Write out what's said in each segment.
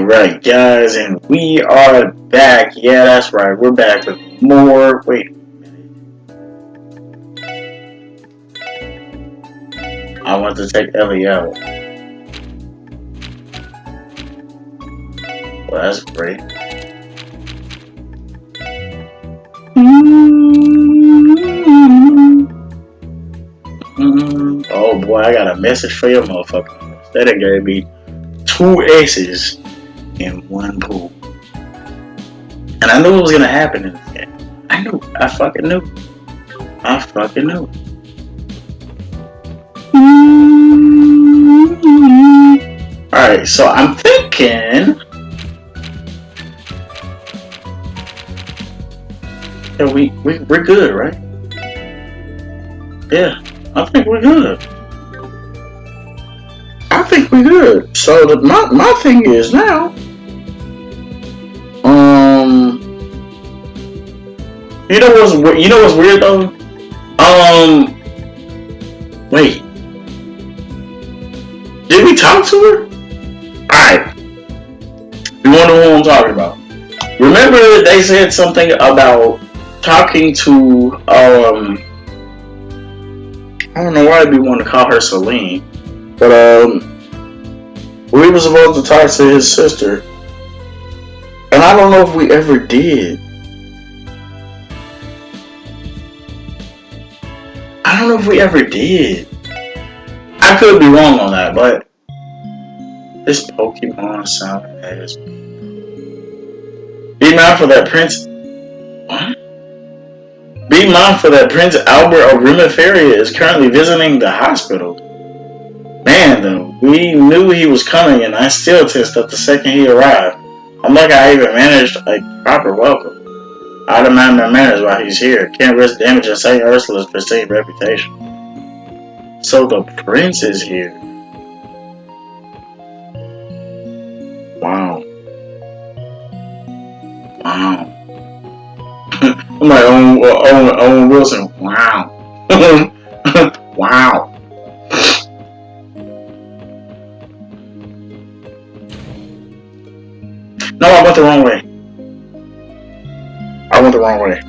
Alright, guys, and we are back. Yeah, that's right. We're back with more. Wait. I want to take Ellie out. Well, that's great. Oh boy, I got a message for your motherfucker. That gave me 2 aces in one pool. And I knew it was gonna happen in this game. I knew. I fucking knew. Alright, so I'm thinking that we're good, right? Yeah, I think we're good. So my thing is now, you know what's weird though? Wait, did we talk to her? Alright, you wonder what I'm talking about. Remember they said something about talking to, I don't know why we want to call her Celine, but we were supposed to talk to his sister, and I don't know if we ever did. I could be wrong on that, but this Pokemon sound ass. Be mindful that Prince. What? Be mindful that Prince Albert of Rimaferia is currently visiting the hospital. Man, though, we knew he was coming, and I still tensed up the second he arrived. I'm lucky I even managed a proper welcome. I don't mind my manners while he's here. Can't risk damaging St. Ursula's pristine reputation. So the prince is here. Wow. I'm like Owen Wilson. Wow. Wow. No, I went the wrong way.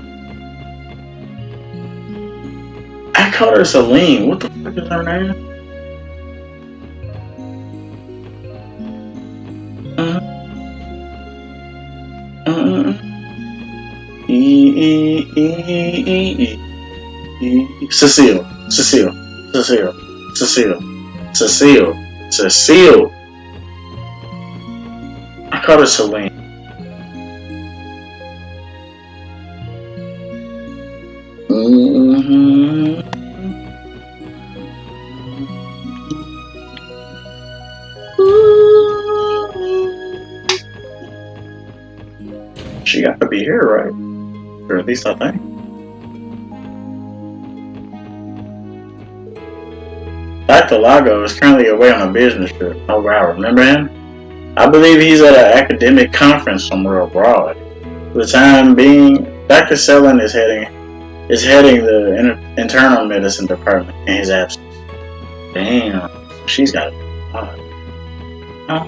I called her Celine. What the fuck is her name? Cecile. I called her Celine. She got to be here, right? Or at least I think. Dr. Lago is currently away on a business trip. Oh wow, remember him? I believe he's at an academic conference somewhere abroad. For the time being, Dr. Selin is heading the internal medicine department in his absence. Damn, she's got to be hot. Huh?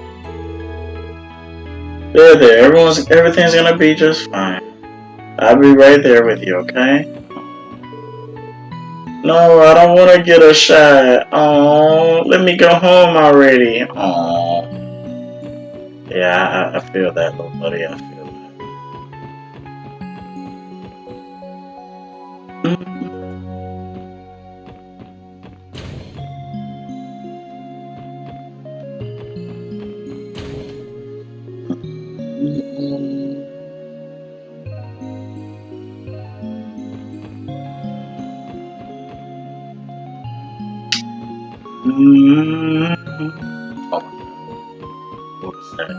There. Everything's gonna be just fine. I'll be right there with you, okay? No, I don't want to get a shot. Oh, let me go home already. Oh, yeah, I feel that, little buddy. I feel that. Oh, what was that?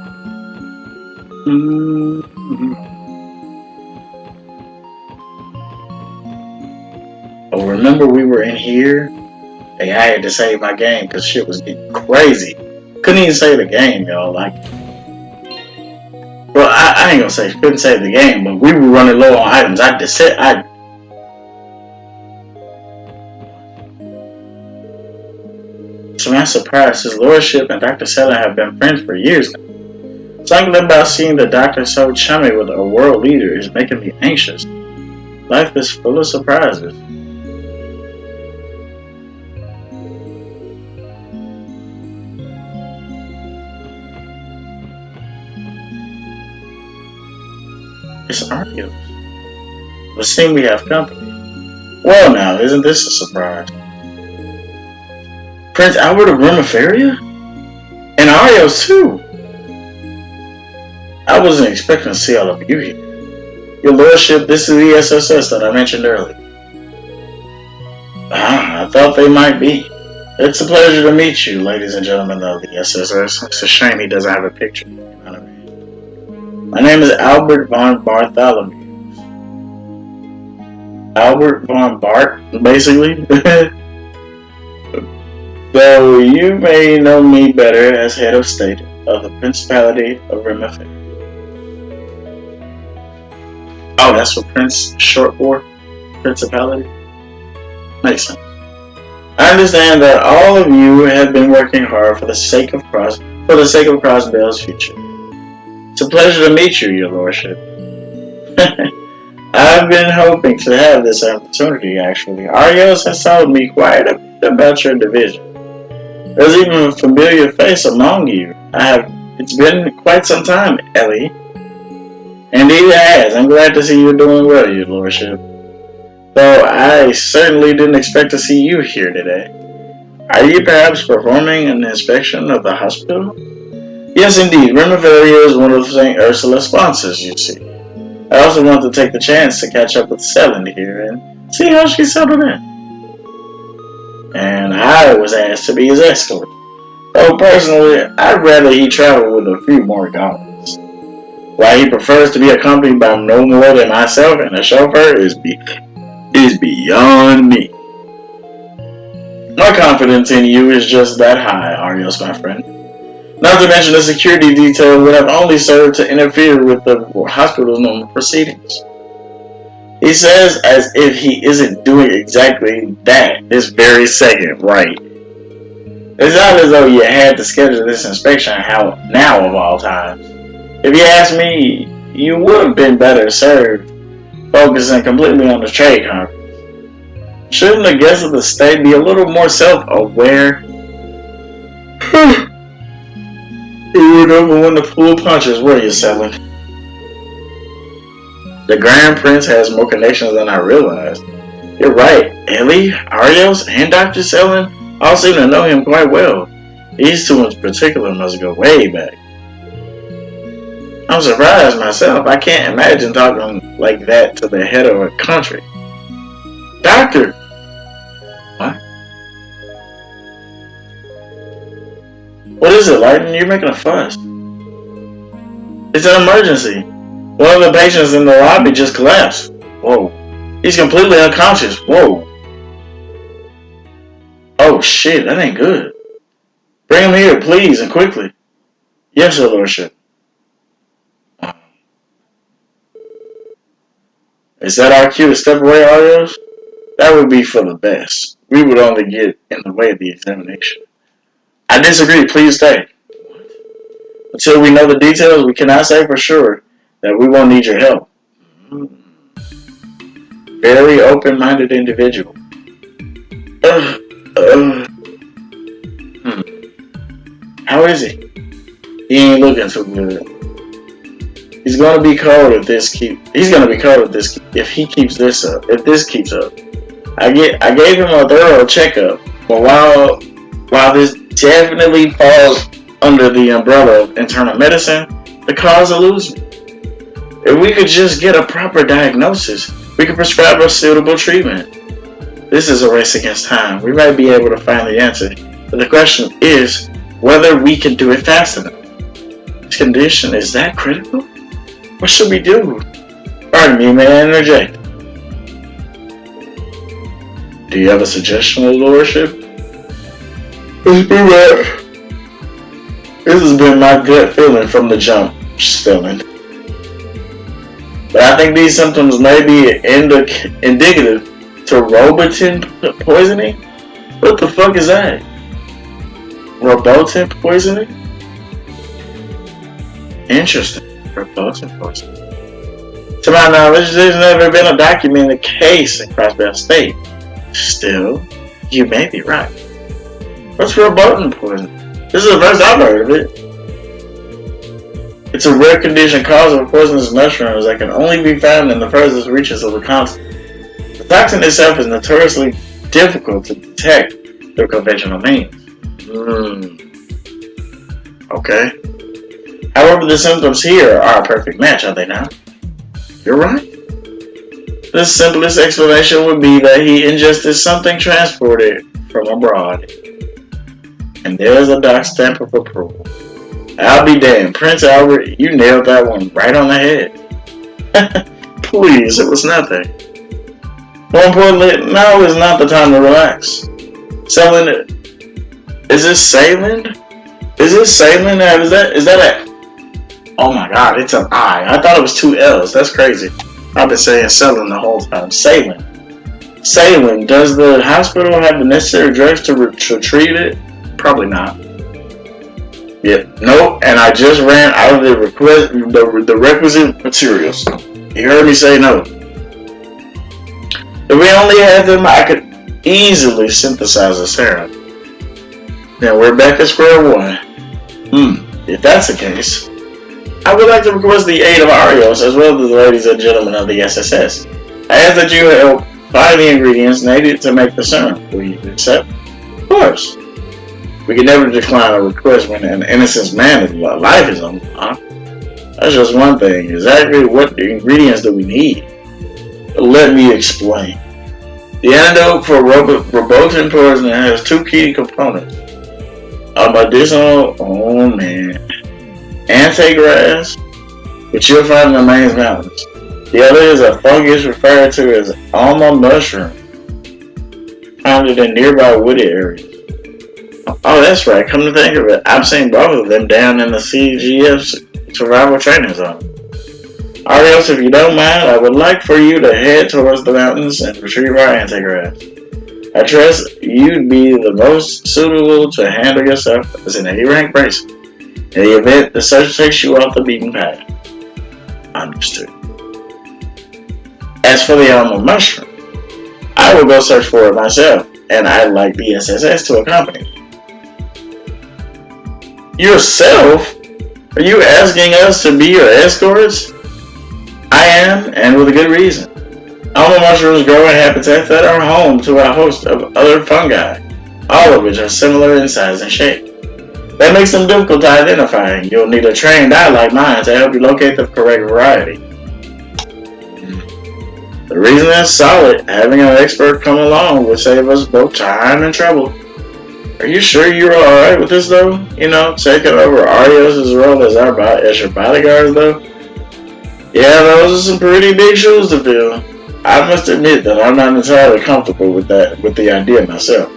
Oh, remember we were in here? Hey, I had to save my game because shit was getting crazy. Couldn't even save the game, y'all. Like, well, I ain't gonna say couldn't save the game, but we were running low on items. To my surprise, his lordship and Dr. Selin have been friends for years now. Something about seeing the doctor so chummy with a world leader is making me anxious. Life is full of surprises. It's Arceus. But seeing we have company. Well now, isn't this a surprise? Prince Albert of Remiferia? And Arios too! I wasn't expecting to see all of you here. Your Lordship, this is the SSS that I mentioned earlier. I thought they might be. It's a pleasure to meet you, ladies and gentlemen of the SSS. It's a shame he doesn't have a picture. You know what I mean? My name is Albert von Bartholomew. Albert von Bart, basically. Though you may know me better as head of state of the Principality of Remiferia. Oh, that's what Prince is short for? Principality? Makes sense. I understand that all of you have been working hard for the sake of Crossbell's future. It's a pleasure to meet you, your lordship. I've been hoping to have this opportunity, actually. Arios has told me quite a bit about your division. There's even a familiar face among you. It's been quite some time, Ellie. Indeed it has. I'm glad to see you're doing well, your lordship. Though I certainly didn't expect to see you here today. Are you perhaps performing an inspection of the hospital? Yes, indeed. Remiferia is one of St. Ursula's sponsors, you see. I also want to take the chance to catch up with Selland here and see how she settled in. And I was asked to be his escort. Though personally, I'd rather he travel with a few more goblins. Why he prefers to be accompanied by no more than myself and a chauffeur is beyond me. My confidence in you is just that high, Arios, my friend. Not to mention the security detail would have only served to interfere with the hospital's normal proceedings. He says as if he isn't doing exactly that this very second, right? It's not as though you had to schedule this inspection now of all times. If you ask me, you would have been better served focusing completely on the trade conference. Shouldn't the guests of the state be a little more self-aware? You were never one to pull punches, were you, Selland? The Grand Prince has more connections than I realized. You're right, Ellie, Arios, and Dr. Selland all seem to know him quite well. These two in particular must go way back. I'm surprised myself. I can't imagine talking like that to the head of a country. Doctor! What? What is it, Lightning? You're making a fuss. It's an emergency. One of the patients in the lobby just collapsed. Whoa. He's completely unconscious. Whoa. Oh shit, that ain't good. Bring him here, please, and quickly. Yes, your lordship. Is that our cue to step away, Arios? That would be for the best. We would only get in the way of the examination. I disagree. Please stay. Until we know the details, we cannot say for sure that we won't need your help. Very open-minded individual. How is he? He ain't looking too good. He's gonna be cold if this keeps up. If this keeps up. I gave him a thorough checkup, but while this definitely falls under the umbrella of internal medicine, the cause eludes me. If we could just get a proper diagnosis, we could prescribe a suitable treatment. This is a race against time. We might be able to find the answer, but the question is whether we can do it fast enough. His condition is that critical? What should we do? Pardon me, may I interject? Do you have a suggestion, lordship? This has been my gut feeling from the jump, Stellan. But I think these symptoms may be indicative to robotin poisoning? What the fuck is that? Robotin poisoning? Interesting. Proposing poison. To my knowledge, there's never been a documented case in Crossbell State. Still, you may be right. What's verboten poison? This is the first I've heard of it. It's a rare condition caused by poisonous mushrooms that can only be found in the furthest reaches of the continent. The toxin itself is notoriously difficult to detect through conventional means. Okay. However, the symptoms here are a perfect match, are they not? You're right. The simplest explanation would be that he ingested something transported from abroad. And there's a doc stamp of approval. I'll be damned. Prince Albert, you nailed that one right on the head. Please, it was nothing. More importantly, now is not the time to relax. Selling it. Is this Sailing? Is this Sailing? Is that a... Oh my god, it's an I. I thought it was two L's. That's crazy. I've been saying Sailing the whole time. Sailing. Sailing. Does the hospital have the necessary drugs to treat it? Probably not. Yep. Nope. And I just ran out of the requisite materials. You heard me say no. If we only had them, I could easily synthesize a serum. Then we're back at square one. If that's the case, I would like to request the aid of Arios as well as the ladies and gentlemen of the SSS. I ask that you help find the ingredients needed to make the serum. Will you accept? Of course. We can never decline a request when an innocent man's life is on the line. That's just one thing. Exactly what ingredients do we need? Let me explain. The antidote for robotin poisoning has two key components. A medicinal, antigrass, which you'll find in the main mountains. The other is a fungus referred to as alma mushroom, found in nearby wooded areas. Oh, that's right. Come to think of it, I've seen both of them down in the CGF survival training zone. Arios, if you don't mind, I would like for you to head towards the mountains and retrieve our antigraphs. I trust you'd be the most suitable to handle yourself as an A-rank bracer in the event the search takes you off the beaten path. Understood. As for the almond mushroom, I will go search for it myself, and I'd like the SSS to accompany me. Yourself? Are you asking us to be your escorts? I am, and with a good reason. Almond mushrooms grow in habitats that are home to a host of other fungi, all of which are similar in size and shape. That makes them difficult to identify. You'll need a trained eye like mine to help you locate the correct variety. The reason is solid. Having an expert come along would save us both time and trouble. Are you sure you're alright with this though? You know, taking over Arios' role as your bodyguards though? Yeah, those are some pretty big shoes to fill. I must admit that I'm not entirely comfortable with the idea myself.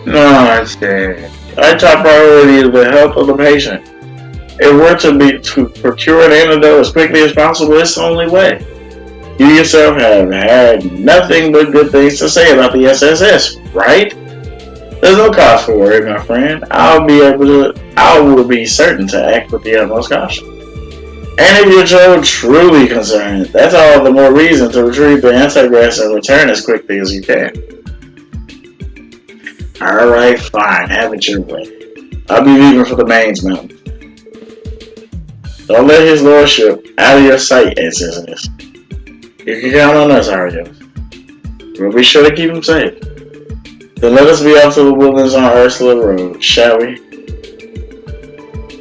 No, I understand. Our top priority is the health of the patient. If we're to procure an antidote as quickly as possible, it's the only way. You yourself have had nothing but good things to say about the SSS, right? There's no cause for worry, my friend. I will be certain to act with the utmost caution. And if you're truly concerned, that's all the more reason to retrieve the antigraphs and return as quickly as you can. Alright, fine, have it your way. I'll be leaving for the mains mountain. Don't let his lordship out of your sight, SSS. You can count on us, Arios. We'll be sure to keep him safe. Then let us be off to the woodlands on Ursula Road, shall we?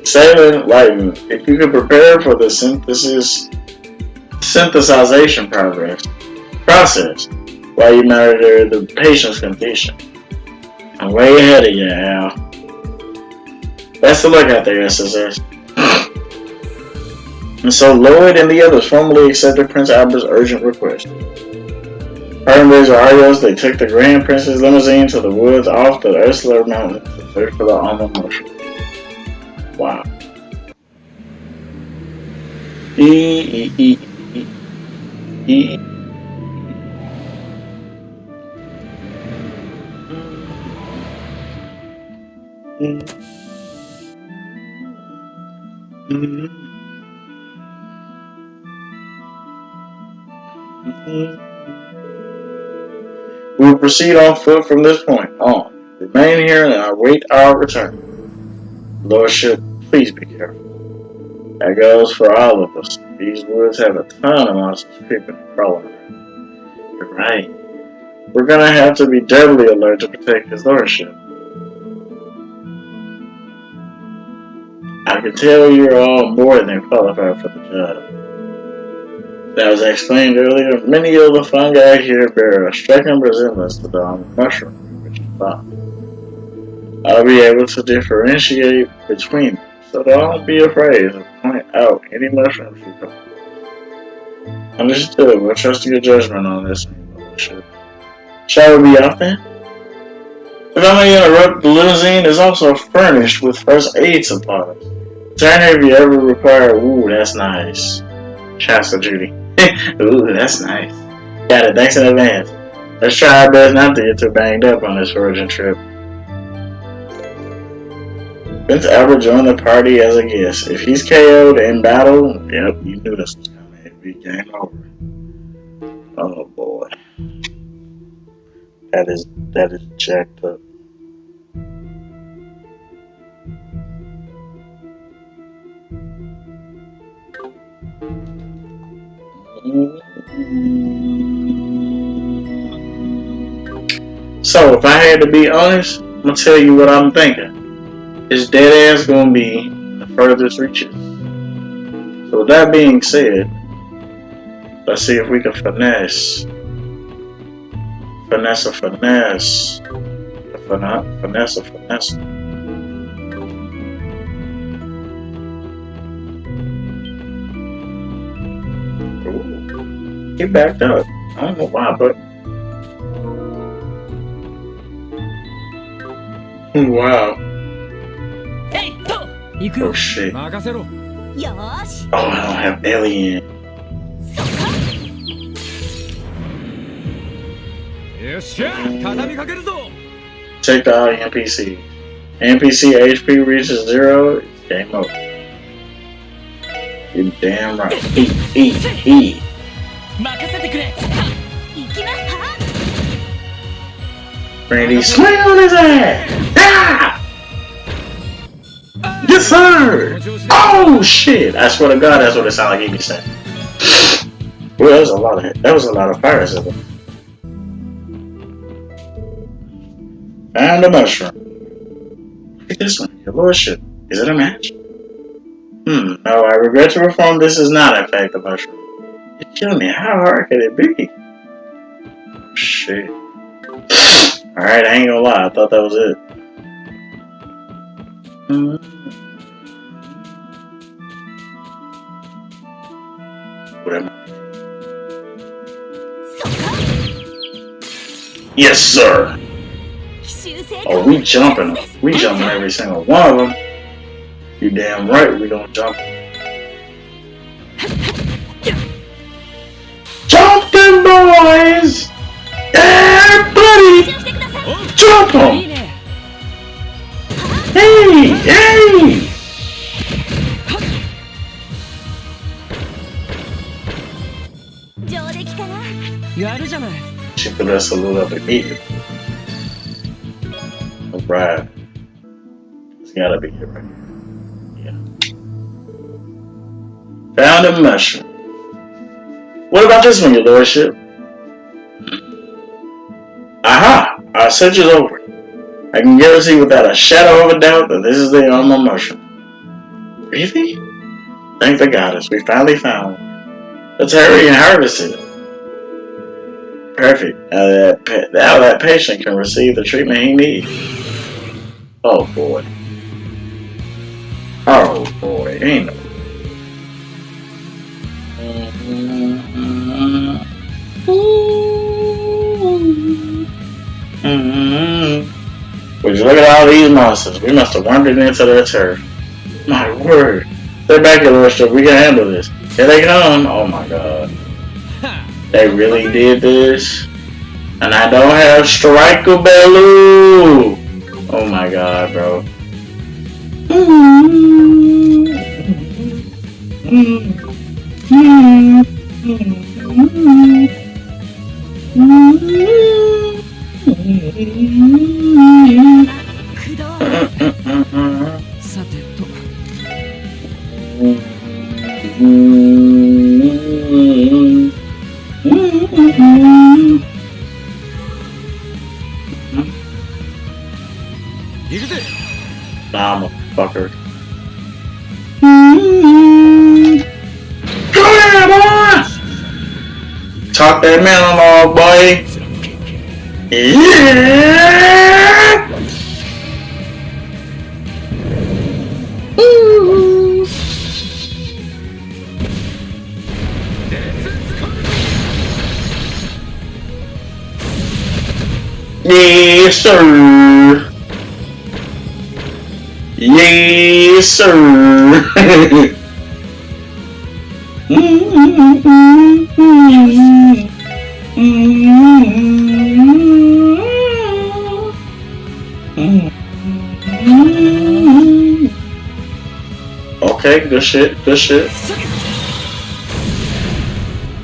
Sailing Lighten, if you could prepare for the synthesization process while you monitor the patient's condition. I'm way ahead of you, Al. Best of luck out there, SSS. And so Lloyd and the others formally accepted Prince Albert's urgent request. Parting to Arios, they took the Grand Prince's limousine to the woods off the Ursula Mountain to search for the almond mushroom. Wow. We will proceed on foot from this point on. Remain here and await our return. Lordship, please be careful. That goes for all of us. These woods have a ton of monsters creeping and crawling around. You're right. We're gonna have to be doubly alert to protect his lordship. I can tell you're all more than qualified for the job. As I explained earlier, many of the fungi here bear a striking resemblance to the mushroom which you found. I'll be able to differentiate between them, so don't be afraid to point out any mushrooms you come. Understood. We'll trust your judgment on this. Shall we be off then? If I may interrupt, the limousine is also furnished with first aid supplies. Turn if you ever require. Ooh, that's nice. Shouts to Judy. Ooh, that's nice. Got it. Thanks in advance. Let's try our best not to get too banged up on this foraging trip. Prince Albert joined the party as a guest. If he's KO'd in battle, yep, you knew this was coming. It'd be game over. Oh boy. That is jacked up. So if I had to be honest, I'm gonna tell you what I'm thinking. His dead ass gonna be in the furthest reaches. So with that being said, let's see if we can finesse. Finesse. Ooh, he backed up. I don't know why, but wow. Oh shit. Oh, I don't have alien. Check the out NPC. NPC HP reaches 0, it's game over. You're damn right. He. Randy, swing on his ass! Ah! Yes, sir! Oh shit! I swear to God, that's what it sounded like he be saying. Well, that was a lot of fire sizzle. Found a mushroom. Look at this one, your lordship. Is it a match? No, I regret to inform this is not in fact a mushroom. You're killing me. How hard could it be? Oh, shit. Alright, I ain't gonna lie. I thought that was it. Yes, sir. Oh, we jumping every single one of them. You damn right we don't jump. Jump them boys! Yeah, buddy! Jump them! Hey! She put that salute up immediately. Alright. It's gotta be here right here. Yeah. Found a mushroom. What about this one, your lordship? Aha! Our search is over. I can guarantee without a shadow of a doubt that this is the Alma mushroom. Really? Thank the goddess, we finally found one. Let's hurry and harvest it. Perfect. Now that patient can receive the treatment he needs. Oh boy. Ain't no. Would you look at all these monsters? We must have wandered into their turf. My word. Stay back, your lordship. We can handle this. Here they come. Oh my god. They really did this? And I don't have Striker Bellu! Oh my god, bro. Nah, motherfucker. Talk that man along, boy. Yeah. Ooh. Yes, sir. Yes, sir. Okay, good shit, good shit.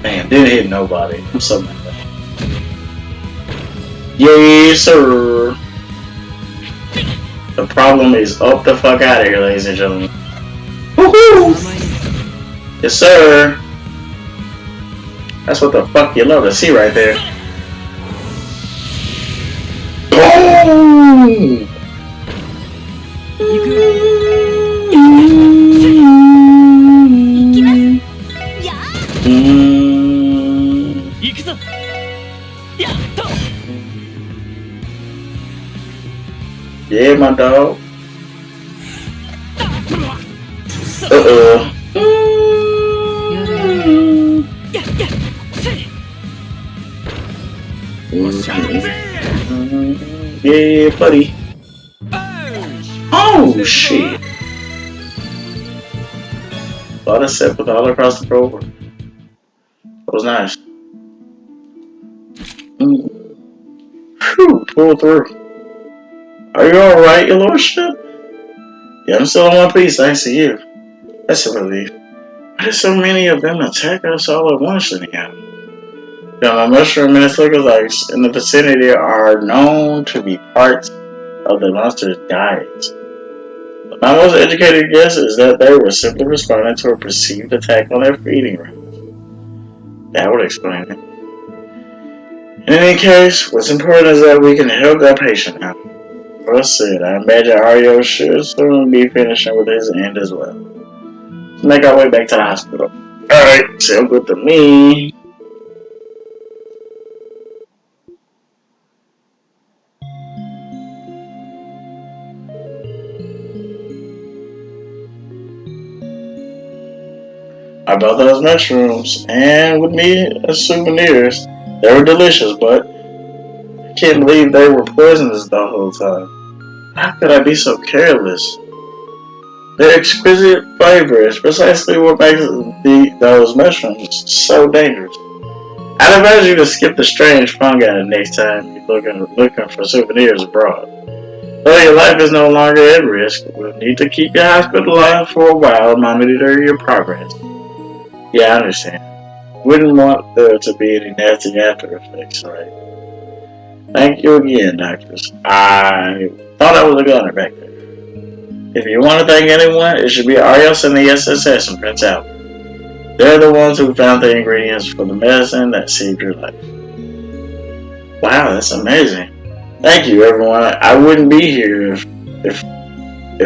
Man, didn't hit nobody. I'm so mad. Yes, sir. The problem is up the fuck out of here, ladies and gentlemen. Woohoo! Yes, sir. That's what the fuck you love to see right there. Boom! Yeah, my dog. Uh-oh. Yeah, buddy. Oh, shit. A lot of set with all across the board. That was nice. Whew, pull through. Are you alright, your lordship? Yeah, I'm still in one piece, thanks to you. That's a relief. Why did so many of them attack us all at once anyhow? The mushroom minutes lookalikes in the vicinity are known to be parts of the monster's diet. My most educated guess is that they were simply responding to a perceived attack on their feeding grounds. That would explain it. In any case, what's important is that we can help that patient out. Well said, I imagine Ario should soon be finishing with his end as well. Let's make our way back to the hospital. Alright, sounds good to me. I bought those mushrooms, and with me as souvenirs. They were delicious, but I can't believe they were poisonous the whole time. How could I be so careless? Their exquisite flavor is precisely what makes those mushrooms so dangerous. I'd advise you to skip the strange fungi next time you're looking for souvenirs abroad. Though your life is no longer at risk, we'll need to keep you hospitalized for a while and monitor your progress. Yeah, I understand. Wouldn't want there to be any nasty after effects, right? Thank you again, doctors. I thought I was a gunner back there. If you want to thank anyone, it should be Arios and the SSS and Prince Albert. They're the ones who found the ingredients for the medicine that saved your life. Wow, that's amazing. Thank you, everyone. I wouldn't be here if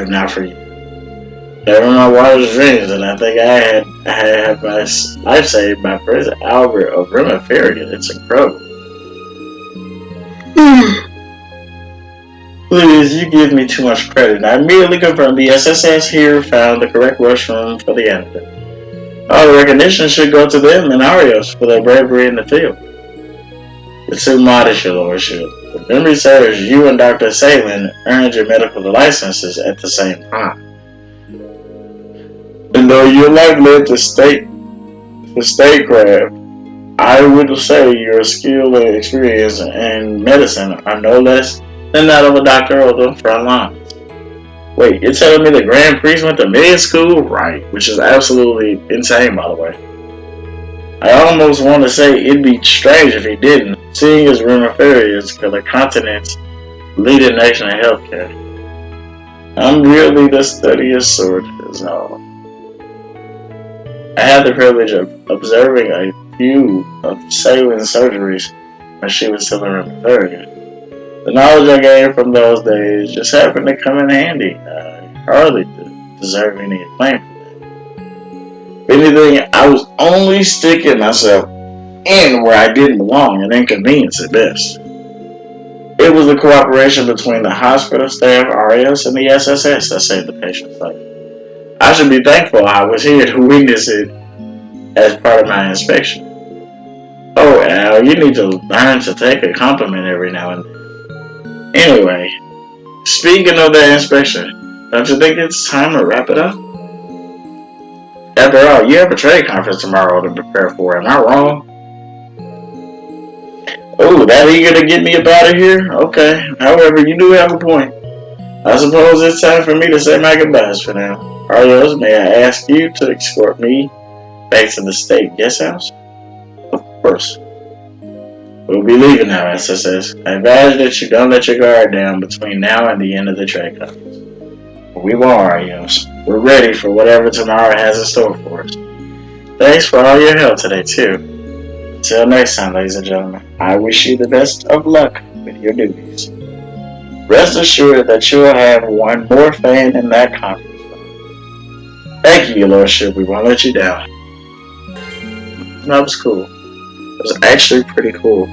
not for you. They were my wildest dreams, and I think I had my life saved by Prince Albert of Remiferia. It's incredible. Please, you give me too much credit. I immediately confirmed the SSS here found the correct restroom for the antidote. All the recognition should go to them and Arios for their bravery in the field. It's too modest, your lordship. If memory serves, you and Dr. Salin earned your medical licenses at the same time. And though you're likely to statecraft, I would say your skill and experience in medicine are no less than that of a doctor on the front lines. Wait, you're telling me the Grand Priest went to med school? Right, which is absolutely insane, by the way. I almost want to say it'd be strange if he didn't, seeing as Remiferia is the continent's leading nation in healthcare. I'm really the studiest sword is all. I had the privilege of observing a few of Salin's surgeries when she was still in Remiferia. The knowledge I gained from those days just happened to come in handy. I hardly deserve any acclaim. If anything, I was only sticking myself in where I didn't belong and inconvenience at best. It was the cooperation between the hospital staff, RAS, and the SSS that saved the patient's life. I should be thankful I was here to witness it as part of my inspection. Oh, Al, you need to learn to take a compliment every now and then. Anyway, speaking of that inspection, don't you think it's time to wrap it up? After all, you have a trade conference tomorrow to prepare for. Am I wrong? Oh, that eager to get me up out of here? Okay. However, you do have a point. I suppose it's time for me to say my goodbyes for now. Arios, may I ask you to escort me back to the state guest house? Of course. We'll be leaving now, SSS. I advise that you don't let your guard down between now and the end of the trade conference. We won't, Arios. We're ready for whatever tomorrow has in store for us. Thanks for all your help today, too. Until next time, ladies and gentlemen, I wish you the best of luck with your duties. Rest assured that you'll have one more fan in that conference room. Thank you, your lordship. We won't let you down. That was cool. It was actually pretty cool.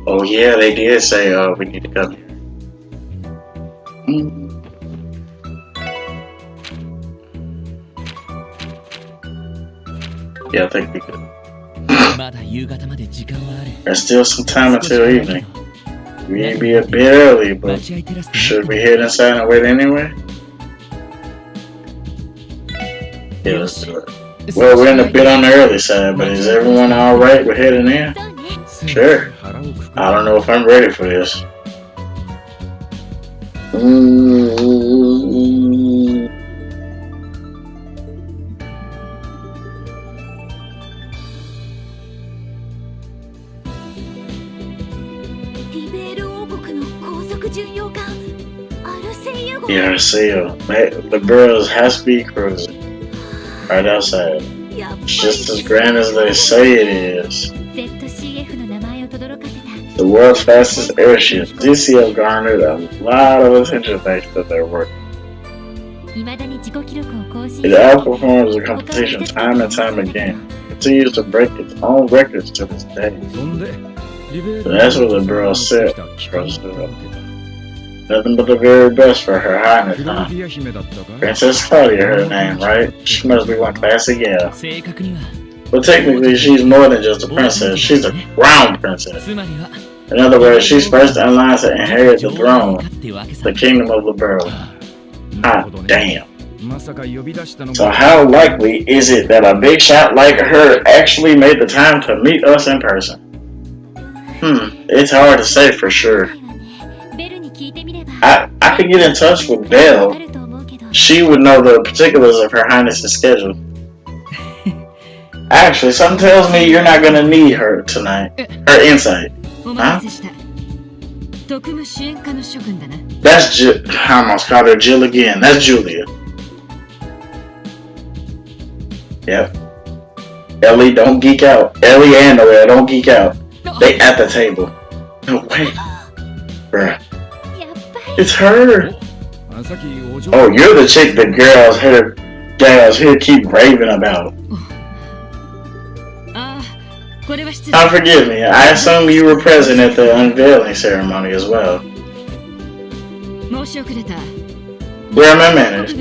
Oh yeah, they did say we need to come here. Yeah, I think we could. There's still some time until evening. We ain't be a bit early, but should we head inside and wait anyway? Yeah, let's do it. Well, we're in a bit on the early side, but is everyone alright with heading in? Sure. I don't know if I'm ready for this. Yeah, Arceo. The girl's high-speed cruiser. Right outside. It's just as grand as they say it is. The world's fastest airship, DCF garnered a lot of attention thanks to their work. It outperforms the competition time and time again. It continues to break its own records to this day. So that's what the girl said. Nothing but the very best for her highness, huh? Princess Claudia, her name, right? She must be one classy gal. But technically, she's more than just a princess. She's a crown princess. In other words, she's first in line to inherit the throne, the kingdom of Liberia. Hot damn. So how likely is it that a big shot like her actually made the time to meet us in person? It's hard to say for sure. I could get in touch with Belle. She would know the particulars of Her Highness's schedule. Actually, something tells me you're not gonna need her tonight. Her insight. Huh? That's I almost called her Jill again. That's Julia. Yep. Ellie, don't geek out. Ellie and Noelle, don't geek out. They at the table. No, wait. Bruh. It's her. Oh, you're the chick that gals here keep raving about. Forgive me. I assume you were present at the unveiling ceremony as well. Where are my manners?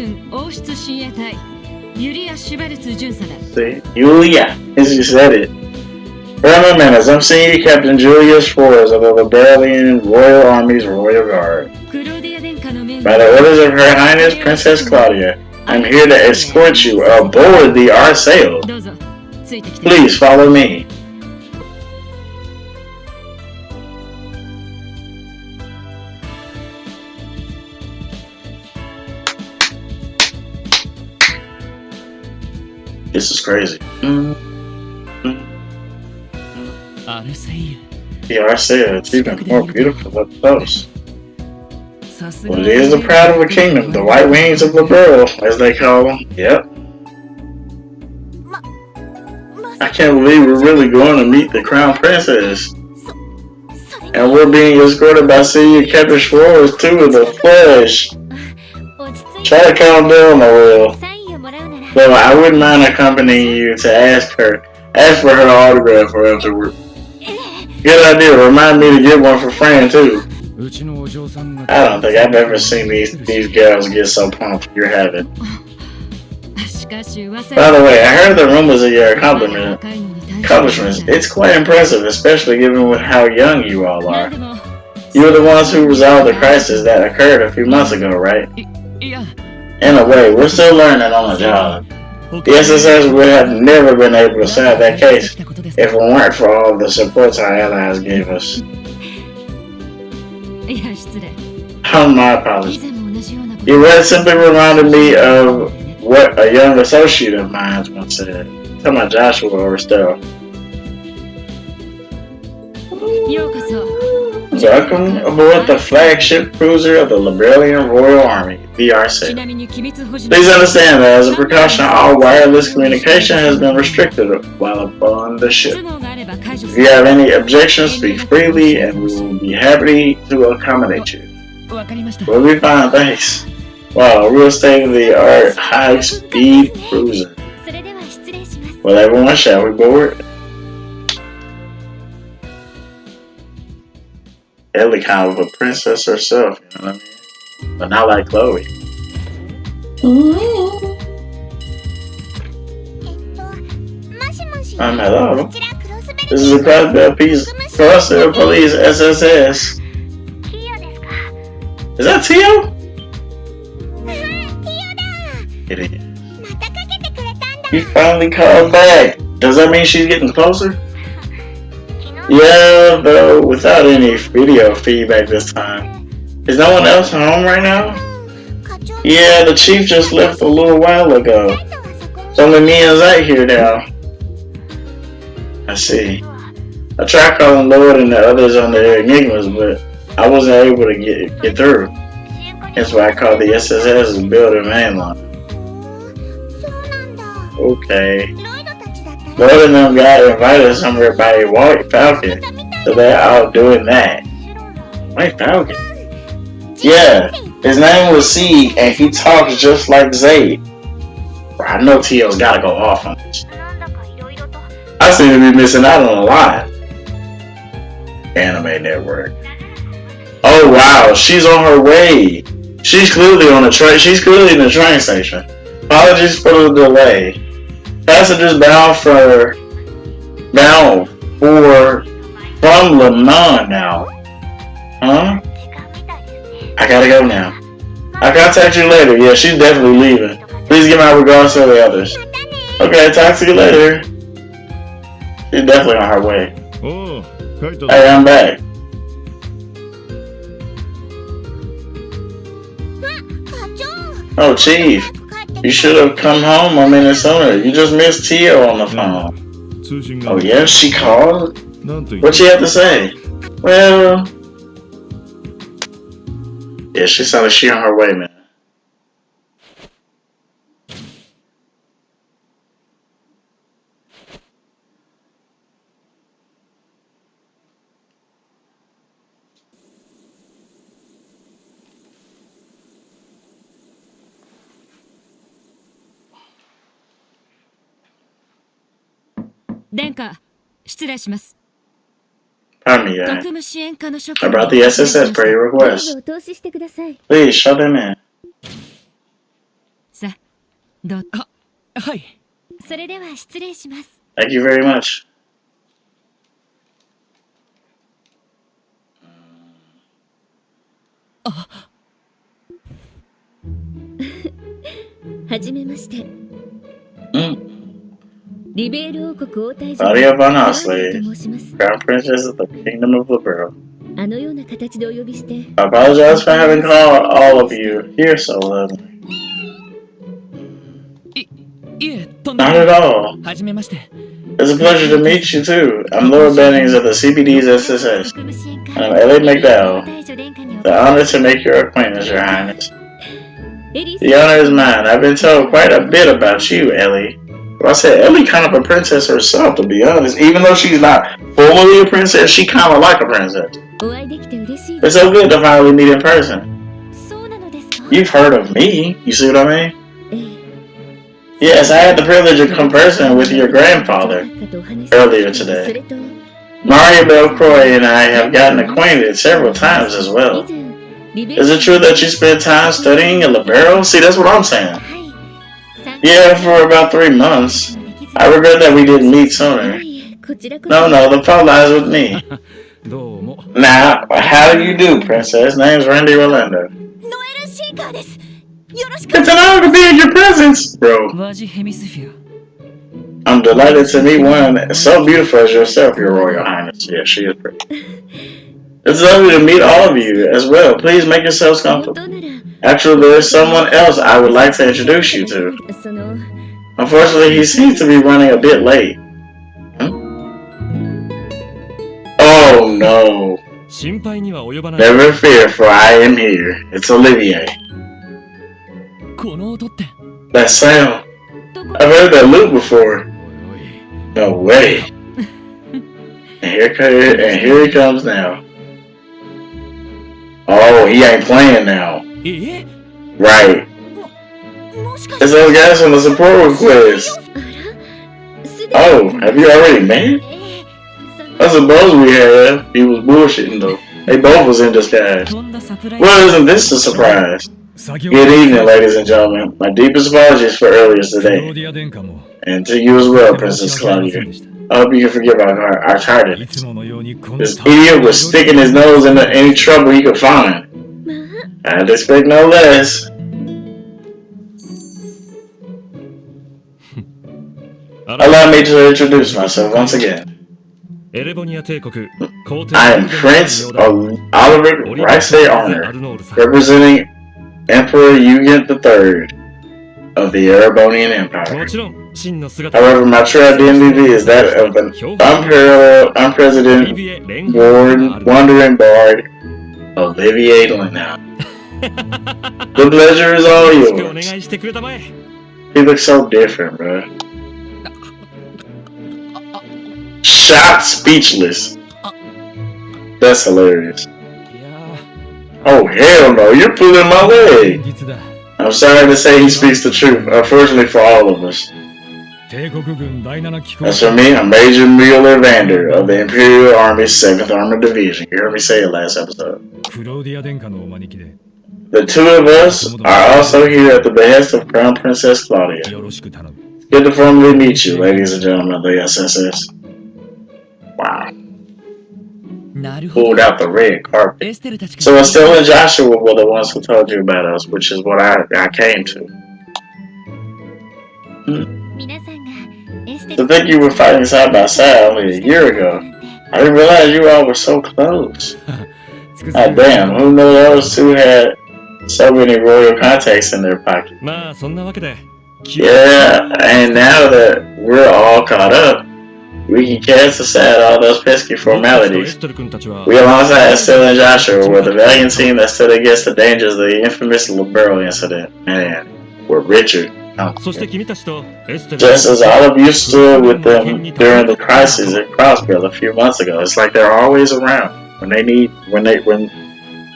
See? Yulia. As you said it. Where are my manners? I'm Senior Captain Julius Forrest of the Liberalian Royal Army's Royal Guard. By the orders of Her Highness Princess Claudia, I'm here to escort you aboard the Arsail. Please follow me. This is crazy. The Arsail, it's even more beautiful up close. Well, it is the pride of a kingdom, the white wings of the Liberal, as they call them. Yep. I can't believe we're really going to meet the Crown Princess. And we're being escorted by Senior Captain Schwartz too in the flesh. Try to calm down, Noel. Though I wouldn't mind accompanying you to ask for her autograph or afterward. Good idea. Remind me to get one for Fran too. I don't think I've ever seen these girls get so pumped you're having. By the way, I heard the rumors of your accomplishments. It's quite impressive, especially given how young you all are. You were the ones who resolved the crisis that occurred a few months ago, right? In a way, we're still learning on the job. The SSS would have never been able to solve that case if it weren't for all the support our allies gave us. Oh, my apologies. Your words simply reminded me of what a young associate of mine once said. Talking about Joshua or Estelle. Welcome aboard the flagship cruiser of the Liberalian Royal Army, the Arsail. Please understand that as a precaution, all wireless communication has been restricted while upon the ship. If you have any objections, speak freely and we will be happy to accommodate you. We'll be fine, thanks. Wow, a real state-of-the-art high-speed cruiser. Well, everyone, shall we board? Ellie kind of a princess herself, you know what I mean? But not like Chloe. Hello. This is the Crossbell Police SSS. Is that Tio? It is. He finally called back. Does that mean she's getting closer? Yeah, though without any video feedback this time. Is no one else home right now? Yeah, the chief just left a little while ago. It's only me and Zach here now. I see. I tried calling Lloyd and the others on their enigmas, but I wasn't able to get through. That's why I called the SSS and built a mainline. Okay. Lloyd and them got invited somewhere by a white falcon, so they're out doing that. White falcon? Yeah, his name was Seed, and he talks just like Zayd. I know Tio's gotta go off on this. I seem to be missing out on a lot. Anime Network. Oh wow, she's on her way. She's clearly on the train. She's clearly in the train station. Apologies for the delay. Passengers bound from Lebanon now. Huh? I gotta go now. I'll contact you later. Yeah, she's definitely leaving. Please give my regards to the others. Okay, talk to you later. She's definitely on her way. Hey, I'm back. Oh, Chief. You should have come home a minute sooner. You just missed Tio on the phone. Oh, yeah? She called? What'd she have to say? Well... Yeah, she sounded like she on her way, man. 殿下、失礼します。Pardon me, 特務支援課の職 I 員 brought the SSS per your どう request. ぞお通ししてください。 Please, show them in. さ、どうは、はい。それでは失礼します。 Thank you very much. はじめまして。Mm. リベール王国王太子 Claudia Von と Osley, 申します。 Crown Princess of the Kingdom of Liberal. あのような形でお呼びして。 I apologize for having called all of you here so lovely. いえ、とんでも Not ない。 at all. はじめまして。 It's a pleasure to meet you too. I'm Lloyd Bannings of the CBD's SSS. 特務支援課 I'm Ellie リベール McDowell. 王太子殿下にお The honor to make your acquaintance, Your Highness. エリー The honor is mine. I've been told quite a bit about you, Ellie. Well, I said Ellie kind of a princess herself, to be honest. Even though she's not formally a princess, she kind of like a princess. お会いできて嬉しい It's so good to finally meet in person. そうなのですか You've heard of me. You see what I mean? ええ Yes, I had the privilege of conversing with your grandfather earlier today. それと Maria Belcroy and I have gotten acquainted several times as 以 well. 前リベール Is it true that you spent time studying in Libero? See, that's what I'm saying. はい。 Yeah, for about 3 months. I regret that we didn't meet い sooner. えいえこちらこ No, そ no, the fault lies with me. どうも。 Now, how do you do, princess? Name's Randy Rolando. ノエル・シーカーです。よろしく。 It's an honor to be in your presence, bro. ワジヘミスフィア。 I'm delighted to meet one so beautiful as yourself, Your Royal Highness. Yeah, she is pretty. It's lovely to meet all of you as well. Please make yourselves 本 comfortable. 当なら Actually, there's someone else I would like to introduce you to. その Unfortunately, he seems to be running a bit late. Oh no. 心配には及ばない。 Never fear, for I am here. It's Olivier. この音って。 That sound. どこ I've heard that loop before. おいおい。 No way. And here he comes now. Oh, he ain't playing now. え Right. もしかし It's those guys from the support request. あらすでに Oh, have you already met? ええその I suppose we have. He was bullshitting though. They both was in disguise. とんだサプライズ。 Well, isn't this a surprise? 作業 Good evening, ladies and gentlemen. My deepest apologies for earlier クロ today. ディア殿下も。 And to you as well, Princess Claudia. I hope you can forgive our い tardiness. つものようにこの This idiot was sticking his nose into any trouble he could find. まあ I'd expect no less. あら Allow me to introduce myself once again. エレボニア帝国皇帝 I am Prince Oliver Rice Honor, representing Emperor Eugen III of the Erebonian も Empire. ちろん真の姿 However, my true identity is that of an unparalleled, unprecedented, wandering bard, Olivier Lenoir. The pleasure is all よろしくお yours. 願いしてくれたまえ He looks so different, bro. Shot speechless. That's hilarious. いや Oh, hell no, you're pulling my ー leg. 現実だ I'm sorry to say he speaks the truth, unfortunately for all of us. 帝国軍第7機構 As for me, I'm Major Mueller Vander of the Imperial Army's 7th Armored Division. You heard me say it last episode. クロディア殿下のお招きで The two of us are also here at the behest of Crown Princess Claudia. よろしく頼む Good to formally meet you, ladies and gentlemen of the SSS. Wow. なるほど Pulled out the red carpet. エステルたちが So Estelle and Joshua were the ones who told you about us, which is what I came to. 皆さんがエステ To think you were fighting side by side only a year ago. I didn't realize you all were so close. つくづ Ah, く damn, who knew those two had so many royal contacts in their pocket? まあそんなわけで Yeah, and now that we're all caught up, we can cast aside all those pesky 僕たちとエ formalities. ステル君たちは We alongside Estelle and Joshua were the valiant team that stood against the dangers of the infamous Libero incident. Man, we're Richard. そして君たちとエステル Just as all of you stood with them during the crisis at Crossbell a few months ago, it's like they're always around when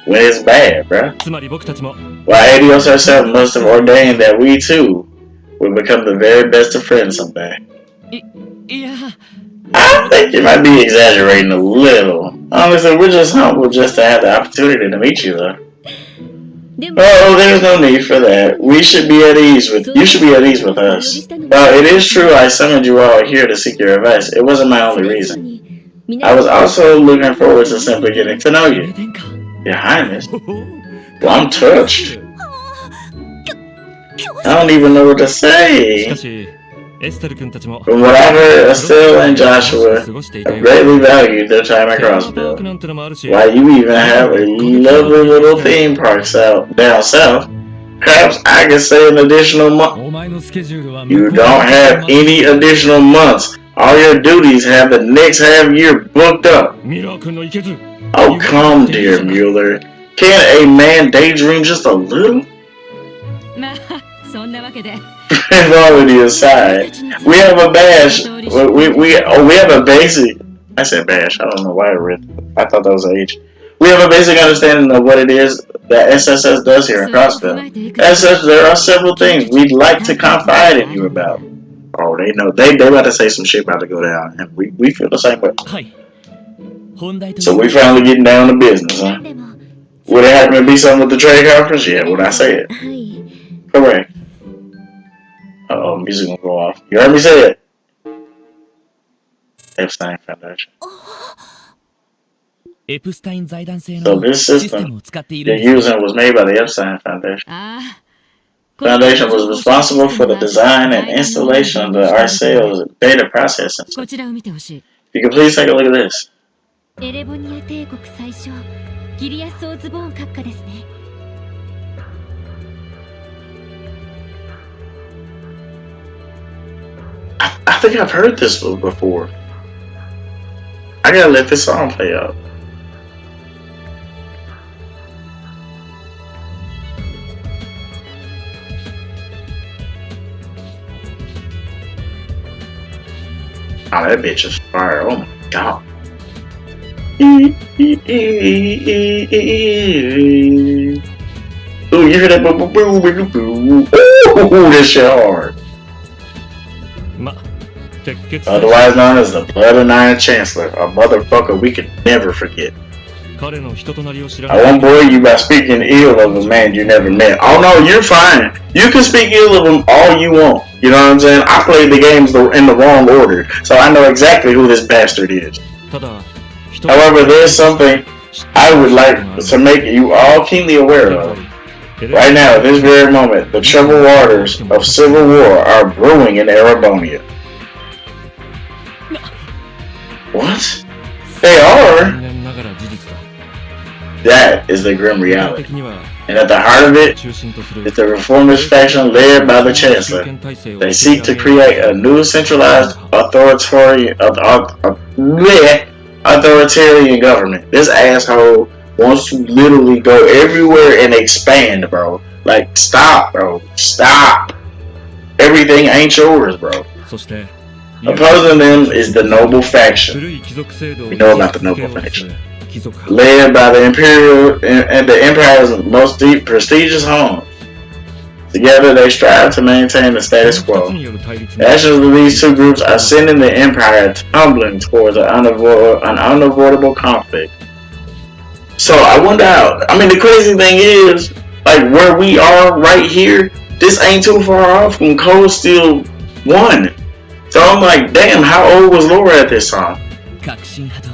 it's bad, bruh. つまり僕たちも Why Adios herself must have ordained that we too would become the very best of friends someday. いや I think you might be exaggerating a little. Honestly, we're just humble just to have the opportunity to meet you, though. でも Oh, there's no need for that. We should be at ease with. You should be at ease with us. It is true I summoned you all here to seek your advice. It wasn't my only reason. I was also looking forward to simply getting to know you. Your Highness. Well, I'm touched. I don't even know what to し say. かしエステル君たちも From what I heard, Estelle and Joshua 過ごしてい have たよ greatly valued their time at テーマパーク Crossbell. なんてのもあるし Why you even have a lovely little theme parks out down south? Perhaps I could say an additional month. お前のスケジュールは You don't have any additional months. All your duties have the next half year booked up. ミラー君のいけず Oh, come, dear Mueller. Can a man daydream just a little? まあそんなわけで Frivolity aside, we have a bash. We have a basic. I said bash. I don't know why I read. I thought that was an H. We have a basic understanding of what it is that SSS does here in Crossbell. As such, there are several things we'd like to confide in you about. Oh, they know. They about to say some shit about to go down, and we feel the same way. はい本題と So we finally getting down to business, huh? でも Would it happen to be something with the trade conference? Yeah, what I said. はい Correct. Uh-oh, music gonna go off. You heard me say it. Epstein Foundation. エプスタイン財団製 So の this システ system ムを使っている you're んです using was made by the Epstein Foundation. ああ Foundation was responsible for the design and installation of the RSA's data processing こ system. ちらを見てほしい You can please take a look at this. エレボニア帝国最初ギリアス・オズボーン閣下ですね。 I think I've heard this before. I gotta let this song play out. Oh, that bitch is fire. Oh my god. Ooh, you hear that? Boo, boo, boo, boo, boo. Ooh, this shit hard. ま鉄血 Otherwise known as the Blood and Iron Chancellor, a motherfucker we could never forget. 彼の人となりを知ら I won't bore you by speaking ill of a man you never met. Oh no, you're fine. You can speak ill of him all you want. You know what I'm saying? I played the games in the wrong order, so I know exactly who this bastard is. ただ However, there's something I would like to make you all keenly aware of. Right now, at this very moment, the troubled waters of civil war are brewing in Erebonia. What? They are? 残念ながら事実だ That is the grim 具体 reality. 的には And at the heart of it 中心とする is the reformist faction led by the Chancellor. 権体制を They seek to create a new centralized authoritarian government. This asshole wants to literally go everywhere and expand, bro. Like, stop, bro. Stop. Everything ain't yours, bro. そして Opposing them is the noble faction, 古い貴族制度を We know about the 続け noble ようとす faction. る貴族派 led by the imperial and the empire's most prestigious homes. Together, they strive to maintain the status この二つ quo. による対立 The actions of these two groups are sending the empire tumbling towards an unavoidable conflict. So I wonder how. I mean, the crazy thing is, like where we are right here, this ain't too far off from Cold Steel 1. So I'm like, damn, how old was Laura at this time? 革新派と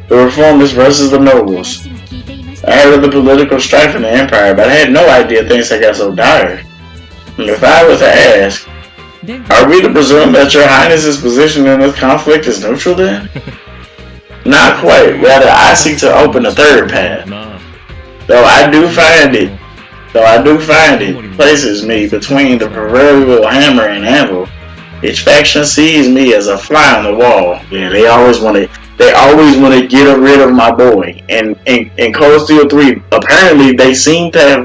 The reformers versus the nobles. 話は聞いていまし I た。 heard of the political strife in the empire, but I had no idea things had got so dire. If I was to ask, で are we to presume that your highness's position in this conflict is neutral then? Not quite. Rather, I seek to open a third path. まあ Though I do find it places me between the proverbial hammer and anvil. Each faction sees me as a fly on the wall. Yeah, they always want to get rid of my boy. And in Cold Steel 3, apparently they seem to have.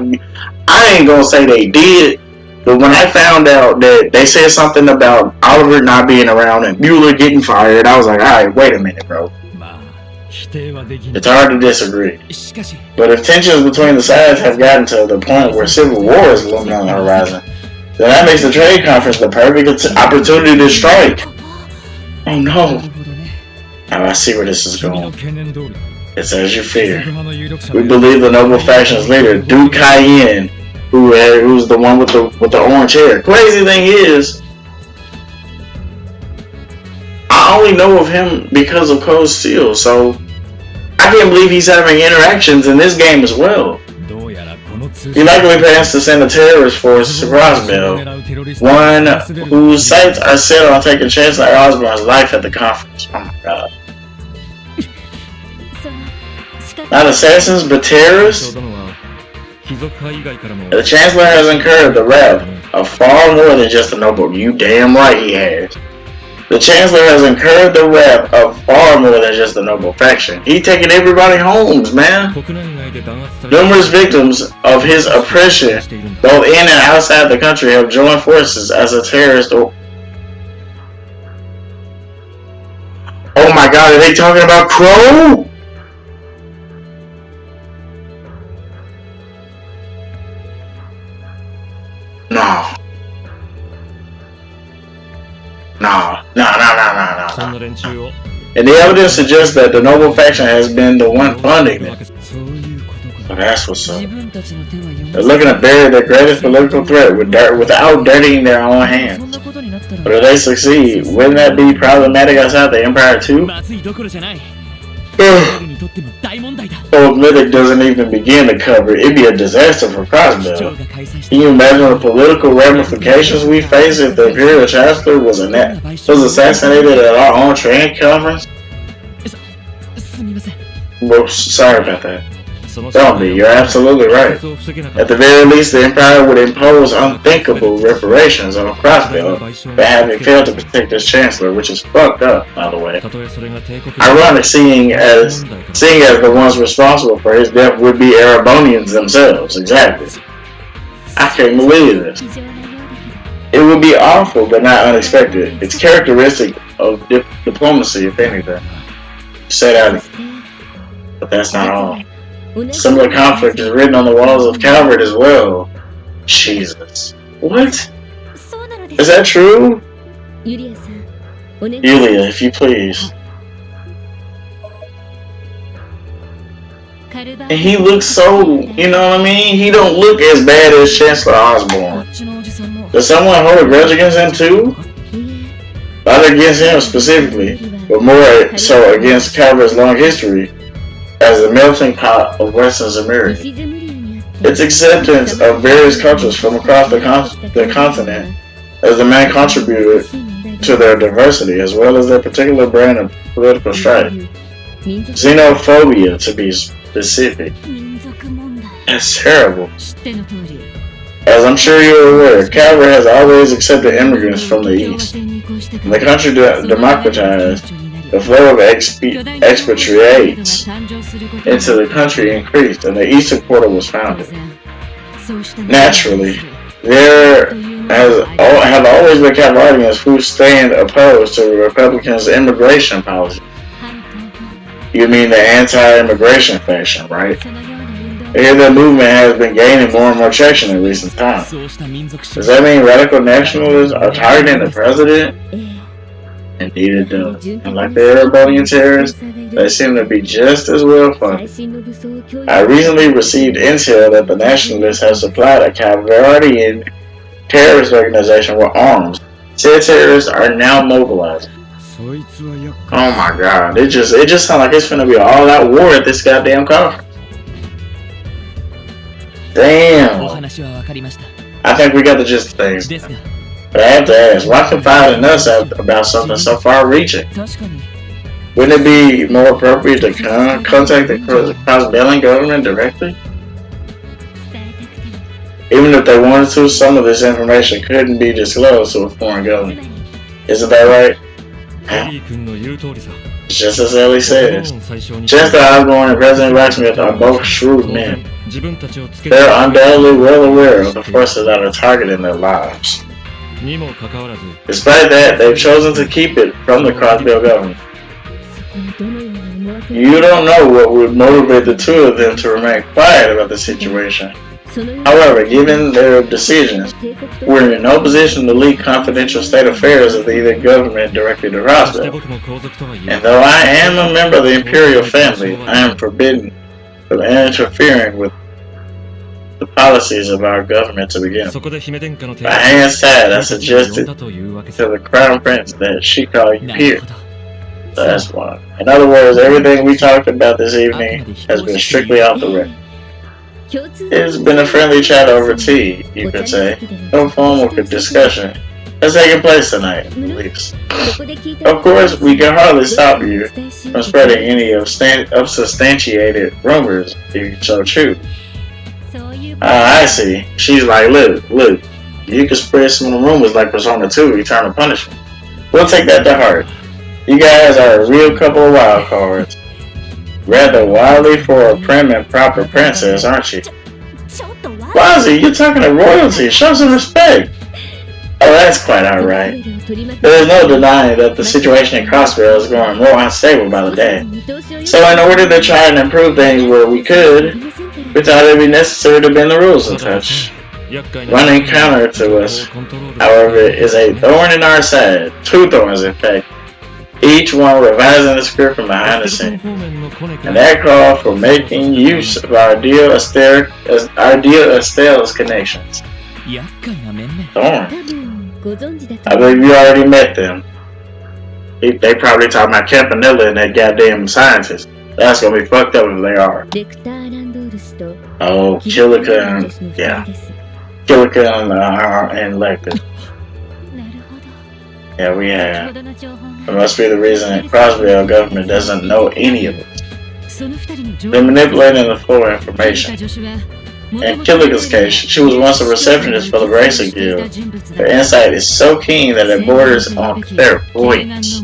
I ain't gonna say they did, but when I found out that they said something about Oliver not being around and Mueller getting fired, I was like, alright, wait a minute, bro. まあ否定はできない It's hard to disagree. しかし But if tensions between the sides have gotten to the point where civil war is looming on the horizon, then that makes the trade conference the perfect opportunity to strike. Oh なる no. ほどね Now I see where this is 君の going. 懸念通り It's as you 貴族 fear. 派の有力者 We で believe the noble faction's leader, Duke Cayenne, who's the one with the orange hair. Crazy thing is, I only know of him because of Cold Steel, so I can't believe he's having interactions in this game as well. どうやらこの通 He likely plans to send a terrorist force to Crossbell, one whose sights are set on taking Chancellor Osborn's life at the conference. Oh my god. その仕方 Not assassins, but 象 terrorists? 殿は貴族派以外からも The Chancellor has incurred the wrath of far more than just a noble. You damn right he has. The Chancellor has incurred the wrath of far more than just a noble faction. He taking everybody homes, man. 国内外で弾圧されて Numerous victims of his oppression, しているんだ both in and outside the country, have joined forces as a terrorist. Oh my god, are they talking about Crow? No. No. そんな連中を And the evidence suggests that the noble faction has been the one funding it. そういうことか So that's what's 自 up. 分たちの手は読 They're looking to bury their greatest political threat without dirtying their own そん hands. なことになった But ら if they succeed, wouldn't that be problematic outside the Empire too? まずいどころじゃない Ugh. 彼にとっても大問題だ So if Mythic doesn't even begin to cover, it'd be a disaster for 市長 Crossbell. が開催し Can you imagine the political ramifications we face if the Imperial Chancellor was assassinated at our own training conference? すみません Well, sorry about that. その Don't be, you're absolutely right. を防げなかっ At the very least, the Empire would impose unthinkable reparations on Crossbell for having failed to protect its Chancellor, which is fucked up, by the way. たとえそれが帝国 Ironic, seeing as the ones responsible for his death would be Erebonians themselves. Exactly. I can't believe this. 異常なようだけど It would be awful, but not unexpected. It's characteristic of diplomacy, if anything. Set out, そして but that's not all. 同じ Similar conflict is written on the walls of Calvert as well. Jesus. What? そうなので Is す that true? ユリアさんお願い Yulia, if you please. カルバ And he looks so, you know what I mean? He don't look as bad as Chancellor こ Osborn. っちのおじさんも Does someone hold a grudge against him too? いえ Not against him specifically, but more so against Calvert's long history as the melting pot of Western Zemiri. 西ゼムリアにあった Its acceptance of various cultures from across the continent as the main contributor to their diversity, as well as their particular brand of political strife. 民族 Xenophobia, to be specific. 民族問題 It's terrible. 知っての通り As I'm sure you're aware, Calvert has always accepted immigrants from the 共和 east. 制に移行してか And the ら country その democratized 顕著になり the flow of 巨大な expatriates 誕生することに into the country increased, and the eastern quarter was 当 founded. 然そうした Naturally, there have always been Calvardians who stand opposed to the Republicans' immigration policy. 反統合 You mean the anti-immigration faction, right? そのような運動 I hear the movement has been gaining more and more traction in recent times. そうした民族主 Does 義 that mean radical nationalists are targeting the president? ええ Indeed it does. And like the Erebonian terrorists, they seem to be just as well 最 funded. 新の武装を供与 I recently received intel that the nationalists have supplied a Calvardian terrorist organization with arms. Said terrorists are now mobilizing. そいつは厄 Oh my god, it just sounds like it's gonna be an all-out war at this goddamn conference. お Damn. 話は分かりました I think we got the gist of things. ですが But I have to ask, why confide in us about something so far-reaching? 確かに Wouldn't it be more appropriate to contact the Crossbellian government directly? 伝えたくても Even if they wanted to, some of this information couldn't be disclosed to a foreign つ government. まり Isn't that right? エリー君の言う通りさ Just as Ellie 言 says. 葉を最初に Chancellor Osborn and President Rocksmith are both shrewd 当 men. 然自分たちをつけて They're undoubtedly well aware of the forces that are targeting their lives. にもかかわらず Despite that, they've chosen to keep it from the Crossbell government. そこにどのような思惑が You don't know what would motivate the two of them to remain quiet about the situation. However, given their decisions, we're in no position to leak confidential state affairs of either government directly to そして Crossbell. 僕も皇族とはいえ And though I am a member of the imperial family, I am forbidden from interfering with the policies of our government to begin with. そこで姫殿下の手 My hands tied, I 僕たちを呼ん suggested だというわけ to さ the crown prince that she call you な here. るほど So that's one. In other words, everything we talked about this evening has been strictly off the record. It's been a friendly chat over tea, you could say. No formal discussion has taken place tonight, at least. Of course, we can hardly stop you from spreading any unsubstantiated rumors if you so choose. I see. She's like, look, you can spread some rumors like Persona 2, Eternal Punishment. We'll take that to heart. You guys are a real couple of wild cards. Rather wildly for a prim and proper princess, aren't you? Wazzy, you're talking to royalty. Show some respect. Oh, that's quite alright. There is no denying that the situation in Crossbell is growing more unstable by the day. So in order to try and improve things where we could, we thought it would be necessary to bend the rules a touch. Running counter to us, however, is a thorn in our side. Two thorns, in fact. Each one revising the script from behind the scenes. And that call for making use of our dear Estelle's connections. 厄介な面々 Thorn. I believe you already met them. They probably talking about Campanella and that goddamn scientist. That's gonna be fucked up if they are. Oh, Killica and Lecter. Yeah, we have. It must be the reason that Crossbell government doesn't know any of it. その二人の情 They're manipulating the flow of information. 助手は In Killica's case, she was once a receptionist for the Racer Guild. Her insight is so keen that it borders on clairvoyance.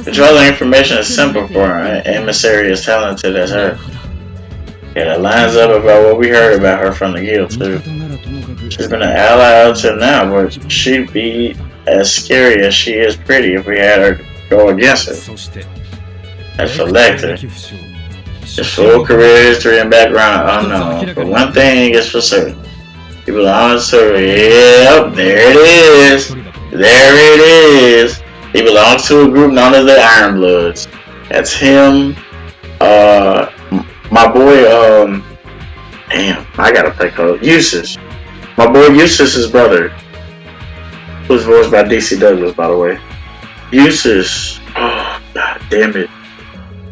Controlling information is simple for an emissary as talented as her. Yeah, that lines up about what we heard about her from the guild too. She's been an ally up till now, but she'd be as scary as she is pretty if we had her go against her. そして As for Lecter, 歴不詳 his full career history and background unknown, but one thing is for certain. He belongs to, yep, there it is. There it is. He belongs to a group known as the Iron Bloods. That's him, my boy, damn, I gotta play code. Eustace. My boy Eustace's brother. Who's voiced by DC Douglas, by the way. Eustace. Oh, god damn it.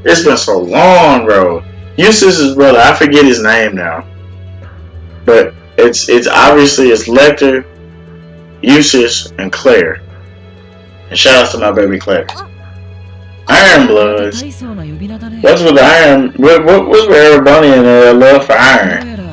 It's been so long, bro. Eustace's brother, I forget his name now. But it's obviously it's Lecter, Eustace, and Claire. And shout out to my baby Claire. Iron Bloods. 大層な呼び名だね What's with the iron? What's with everybody and their love for どう iron? やら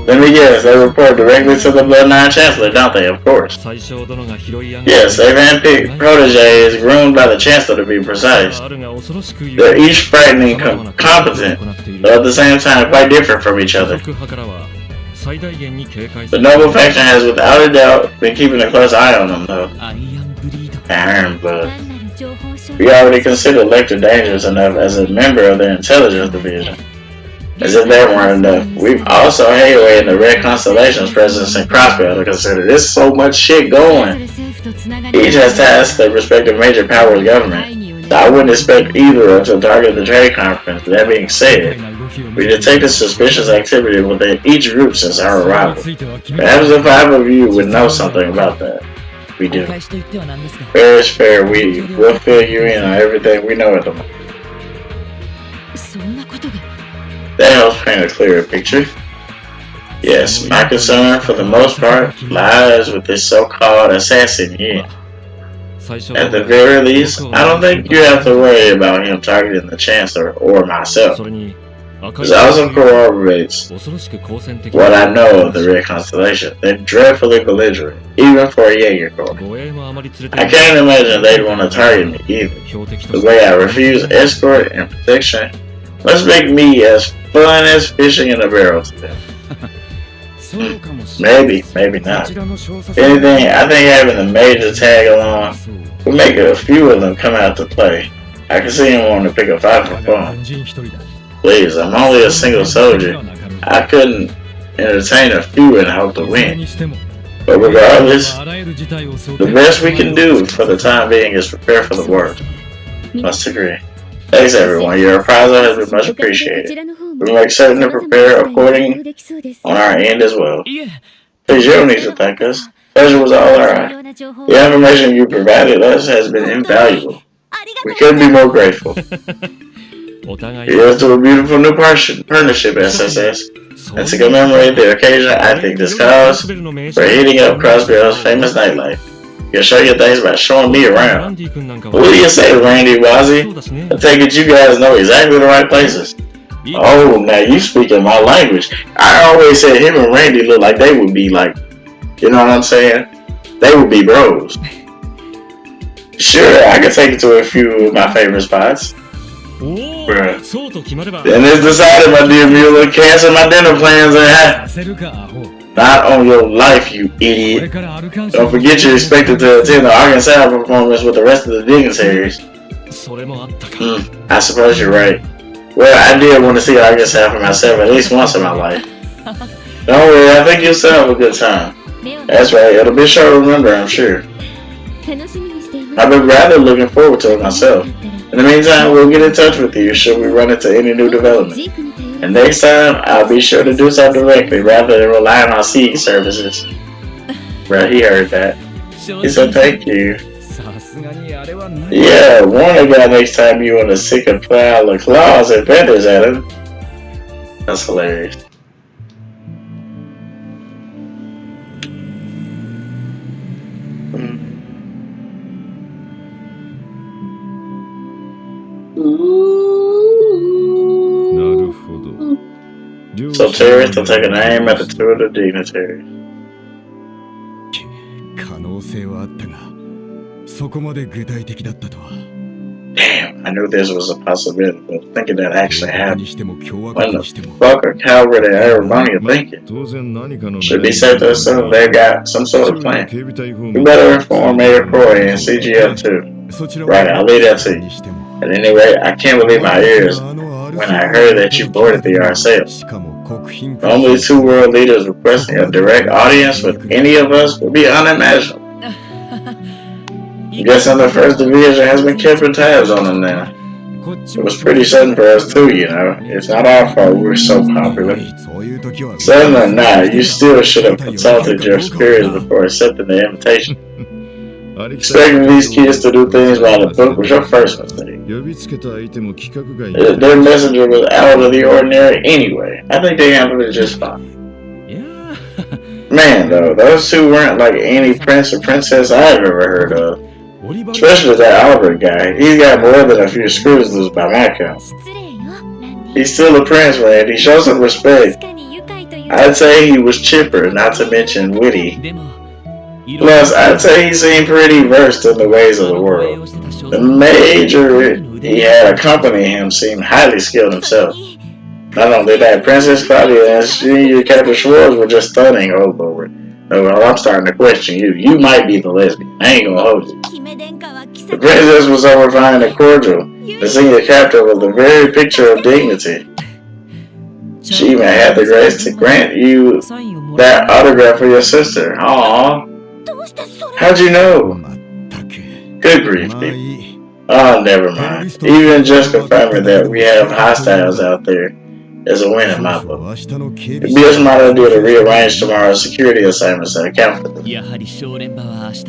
Let me guess, they report directly to the Bloodline Chancellor, don't they? Of course. 最小殿が拾い上げ Yes, they've handpicked proteges groomed by the Chancellor to be precise. あるが恐ろしく They're each frightening, competent, but at the same time quite different from each 貴 other. 族派からは最大限に警戒 The する noble faction has without a doubt been keeping a close eye on them, though. アイアンブリード Iron Blood. We already consider Lecter dangerous enough as a member of the intelligence division. As if that weren't enough, we've also Halo in the Red Constellation's presence in Crossbell to consider. There's so much shit going. Each has tasked their respective major powers government. So I wouldn't expect either to target the trade conference. That being said, we detected suspicious activity within each group since our それに arrival. ついては聞く Perhaps the five of you would know something about that. We 公 do. 開しと言ってはなんですが Fair is fair, we'll fill you in on everything we know at the moment. そんなことが That helps paint a clearer picture. Yes, my concern for the most part lies with this so-called assassin here. 最小 At the 殿 very least, I don't think you have to worry about him targeting the Chancellor or myself. それに赤い This also corroborates 恐ろしく好戦的 what I know of the Red Constellation. They're dreadfully belligerent, even for a Jaeger Corps. 護衛もあまり連れて I can't imagine they'd want to target me either. 標的と The して way I refuse escort and protection must make me as fun as fishing in a barrel to them. そうかもしれない Maybe, maybe こ not. ちらの少佐 If anything, I think having the major tag along そう would make a few of them come out to play. I can see him wanting to pick a fight だ for が fun. 軍人一人だ Please, I'm only a single soldier. I couldn't entertain a few and hope to いずれ win. にしても But regardless, あらゆる事態を想 the 定 best we can do for the time being is prepare for the worst. Must agree. Thanks everyone, your reprisal has been much おかげでこ appreciated. ちらの方 We も make certain to 様々な prepare 事態に対 according 応できそうです。 on our end as well. いえ Please, you don't need to thank us. Pleasure was all 重 ours. 要な情報を The information you provided us has been invaluable. あり We がとう couldn't be more grateful. お互い Here's to a beautiful new partnership, SSS. And to commemorate the occasion, I think this calls for heating up Crossbell's famous nightlife. You'll show your things by showing me around. What do you say, Randy Wazzy? I take it you guys know exactly the right places. Oh, now you speaking my language. I always said him and Randy look like they would be like, you know what I'm saying? They would be bros. Sure, I can take you to a few of my favorite spots. Bruh. そうと決まれば Then it's decided, my dear Mueller, cancel my dinner plans and させるかアホ not on your life, you これ idiot. からアルカン Don't forget you're expected to attend the Arkansas performance with the rest of the dignitaries. それもあったか I suppose you're right. Well, I did want to see Arkansas for myself at least once in my life. Don't worry, I think you'll still have a good time. 目を That's right, it'll be sure to remember, I'm sure. 楽しみにしています I've been rather looking forward to it myself. In the meantime, we'll get in touch with you should we run into any new development. ジークに頼る And next time, I'll be sure to do so directly rather than relying on Seek services. Bruh, he heard that. He said thank you. さすがにあれはない Yeah, warn the guy next time you want to sick a pile of claws and feathers at him. That's hilarious. So terrorists are taking aim at the two of the dignitaries. 可能性はあったがそこまで具体的だったとは Damn, I knew this was a possibility, but thinking that actually に happened. しても凶悪 When に the しても fuck are Calvert and Arizona thinking? 当然何かの Should be safe to assume they got some sort of plan. You better inform Mayor Croy and CGF too. そちら Right, I'll leave that to you. にしても At any rate, I can't believe my ears when I heard that you boarded the RSL. しかも国賓 Only two world leaders requesting a direct audience with any of us would be unimaginable. I'm guessing the first division has been keeping tabs on them now. こっち It was pretty sudden for us too, you know. It's not our fault we were so popular. そういう時は Sudden or not, you still should have consulted your superiors before accepting the invitation. Expecting these kids to do things by the book was your first mistake. 呼びつけた相手も規格外 Their messenger was out of the ordinary anyway. I think they handled it just fine. いや Man, though, those two weren't like any prince or princess I've ever heard of. オリバー Especially that Albert guy. He's got more than a few screws loose by my count. 失礼よランディ He's still a prince, man. He shows some 確 respect. かに愉快という I'd say he was chipper, not to mention witty. でもいろいろ Plus, I'd say he seemed pretty versed in the ways of the world. The major he had accompanying him seemed highly skilled himself. Not only that, Princess Claudia and Senior Captain Schwartz were just stunning. Oh lord. No, I'm starting to question you. You might be the lesbian. I ain't gonna hold you. 姫殿下は気 The さく princess was so refined and cordial. The senior captain was the very picture of dignity. She even had the grace to grant you サインをもら that autograph for your sister. Aww. どうしてそれ How'd you know? まったく Good grief, まあ people. いい Oh, never mind. Even just confirming that we have hostiles out there is a win in my 明 book. 日の警 It'd 備 be a smart idea to rearrange tomorrow's security assignments to account for them. やはり小連覇は明日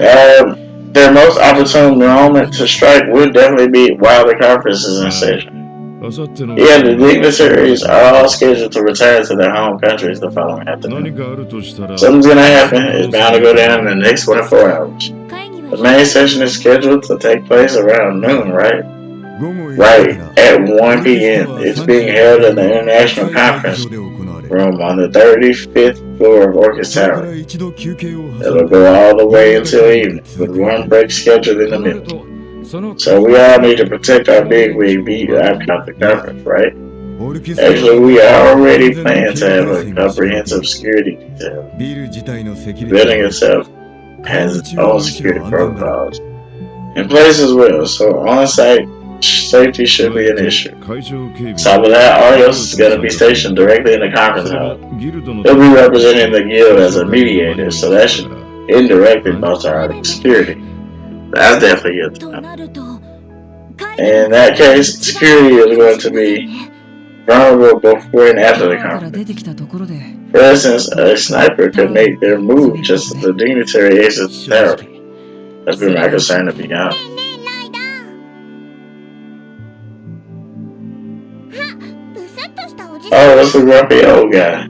Their most opportune moment to strike would definitely be while the conference is in session. あさっての Yeah, the dignitaries are all scheduled to return to their home countries the following 何 afternoon. かあるとしたら Something's gonna happen. It's bound to go down in the next 24 hours. 会議 The は main session is scheduled to take place around noon, right? 午後 Right, at 1 p.m. It's being held in the International Conference で行われ room on the 35th floor of Orchid それか Tower. ら一度休憩を挟 It'll む go all the way until evening, with one break scheduled in the となる middle. とその So we all need to protect our bigwig beat after the conference, right? オルケストラ Actually, we already plan to have a comprehensive security detail. ビル自体のセキュ The リテ building ィ itself has its own security protocols in place as well. So on-site safety should be an issue. 会場警備 On top of that, Arios is going to be stationed directly in the conference それ hall. はギルドの He'll be representing the guild as a mediator, so that should indirectly bolster our security. That's definitely good to と know. なると In that case, security is going to be vulnerable before and after the から conference. 出てきたところで For instance, a sniper could make their move just as the dignitary exits the tower. That's been my concern to be honest. ねえライダーはっブスッとしたおじさん Oh, that's the grumpy old guy.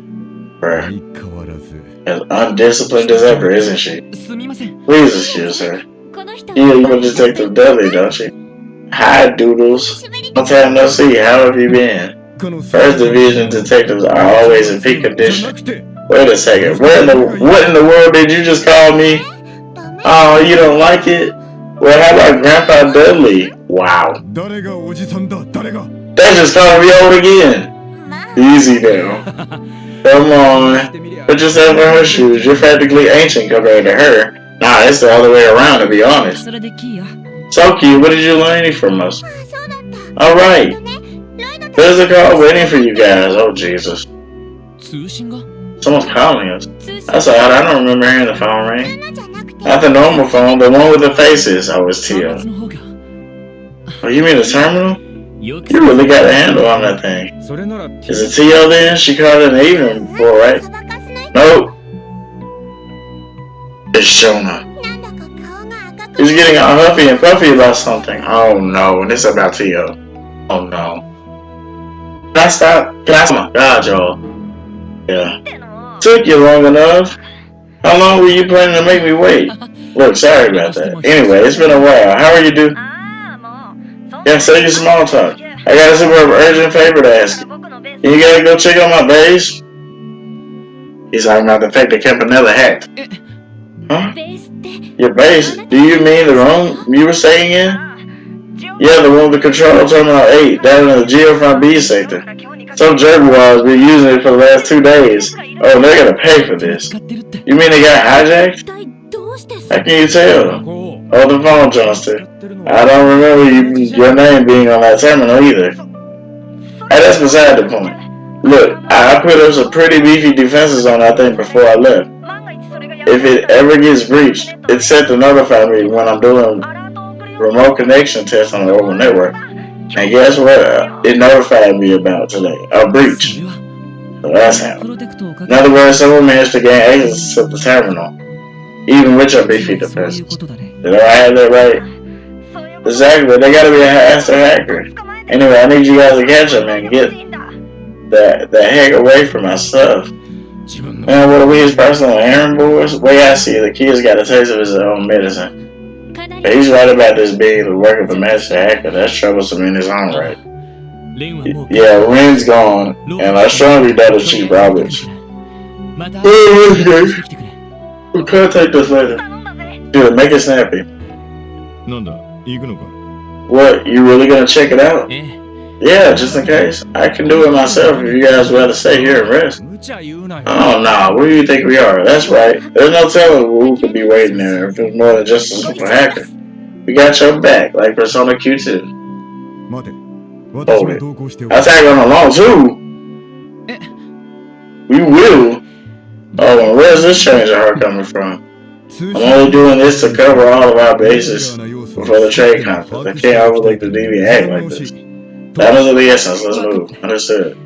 Bruh, 相変わらず as undisciplined as ever, isn't she? すみません Please excuse her. この人 You know Detective Dudley, don't you? Hi, Doodles. しぶり Long time no see. How have you been? この First Division detectives are always in peak じゃな condition. くて Wait a second. What in the world did you just call me? ダメ Oh, you don't like it? Well, how about Grandpa Dudley? Wow. 誰がおじさんだ誰が They just calling me old again. まあ Easy now. Come on. Put yourself in her shoes. You're practically ancient compared to her. Nah, it's the other way around, to be honest. それでキーや So cute. What did you learn from us? あそうだった Alright. ねロイド There's a call waiting for you guys. Oh, Jesus. 通信が Someone's calling us. 通信 That's odd. I don't remember hearing the phone 普 ring. 通のじゃなくて Not the normal phone, the one with the faces. Oh, it's 端 Tio. 末の方が Oh, you mean the terminal? よく You really got a handle on that thing. それなら Is it Tio then? She called in the evening before, right? そばかすない Nope. It's Shona. なんだか顔が赤く He's getting all huffy and puffy about something. Oh no, and it's about Tio. Oh no. Can I stop? Can I? Oh my god, y'all. Yeah. っての Took you long enough. How long were you planning to make me wait? Look, sorry about that. Anyway, it's been a while. How are you doing? ああもうそん Yeah, say your small talk. I got a super urgent favor to ask you. 僕のベース Can you guys go check on my base? He's talking about the fact that Campanella hacked. Huh? ベースって Your base? Do you mean the room you were staying in? ああジオ Yeah, the one with the control terminal 8 down in the Geofront B sector. Some jerkwalls been using it for the last 2 days. Oh, they're gonna pay for 気を this. 使ってるって You mean they got hijacked? 一体どうして How can you tell? こ Oh, the phone, Johnston. うってるのは I don't remember your name being on that terminal either. Hey, that's beside the point. Look, I put up some pretty beefy defenses on that thing before I left. 万が一それがや If it ever gets breached, it's set to notify me when I'm doing アラートを送るよ remote connection tests on the open network. And guess what? It notified me about today. A そ breach. れは So that's him. プロテクトをか In け other words, someone managed to gain access to the terminal, even with your つま beefy りそういう defenses. ことだね Did I have that right? そういうこと Exactly. They gotta be a master hacker. 捕まえて Anyway, I need you guys to catch him and get いいんだ the heck away from my stuff. 自分の Man, what are we, his personal errand boys? The way I see it, the kid's got a taste of his own medicine. かな But り he's right about this being the work of a master hacker. That's troublesome in his own right. レンはもう Yeah, Ren's gone, and I strongly doubt if Chief Roberts. また Oh, し okay. てきてくれ We'll contact us later. 頼んだぜ Dude, make it snappy. なんだ行くのか What, you really gonna check it out? ええ Yeah, just in case. I can do it myself if you guys would rather stay here and rest. 無茶言うなよ Oh, nah, where do you think we are? That's right. There's no telling who could be waiting there if it's more than just a super hacker. We got your back, like Persona Q2. 待て私も同行しておく I'll tag on along too. We will. Oh, and where's this change of heart coming from? 通 I'm 信 only doing this to cover all of our bases な要素を before the trade conference. I can't overlook the DV act like this. That was of the essence. Let's move. Understood.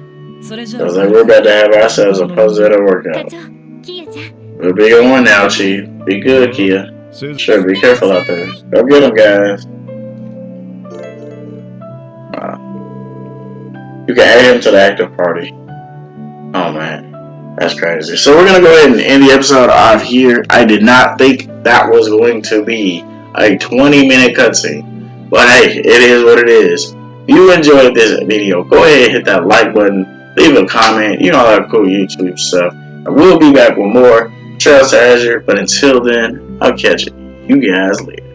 それじゃ Sounds like we're about to have ourselves a post-zeta 課 workout. 長キエちゃん We'll be going now, Chief. Be good, Kia. せい Sure, be careful out there. Go get them, guys. You can add him to the active party. Oh, man. That's crazy. So we're going to go ahead and end the episode off here. I did not think that was going to be a 20-minute cutscene. But hey, it is what it is. If you enjoyed this video, go ahead and hit that like button. Leave a comment. You know all that cool YouTube stuff. I will be back with more Trails to Azure. But until then, I'll catch you guys later.